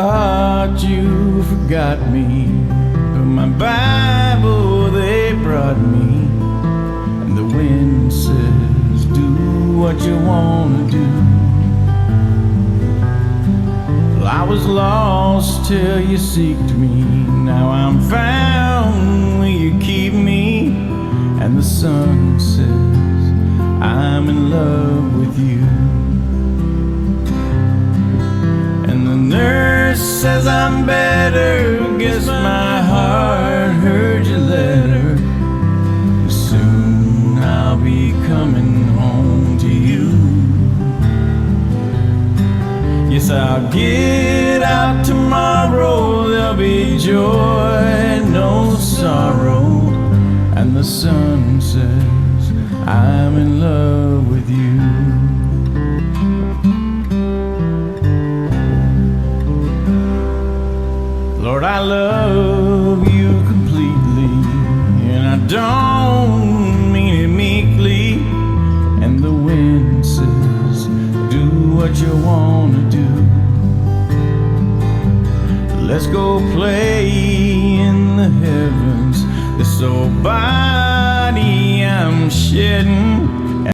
thought you forgot me, but my Bible they brought me, and the wind says, do what you wanna do. Well, I was lost till you seeked me, now I'm found, will you keep me? And the sun says, I'm in love with you. And the nurse says I'm better, guess my heart heard your letter. Soon I'll be coming home to you. Yes, I'll get out tomorrow, there'll be joy, no sorrow. And the sun says, I'm in love with you. Lord, I love you completely, and I don't mean it meekly. And the wind says, do what you wanna do. Let's go play in the heavens. This old body I'm shedding,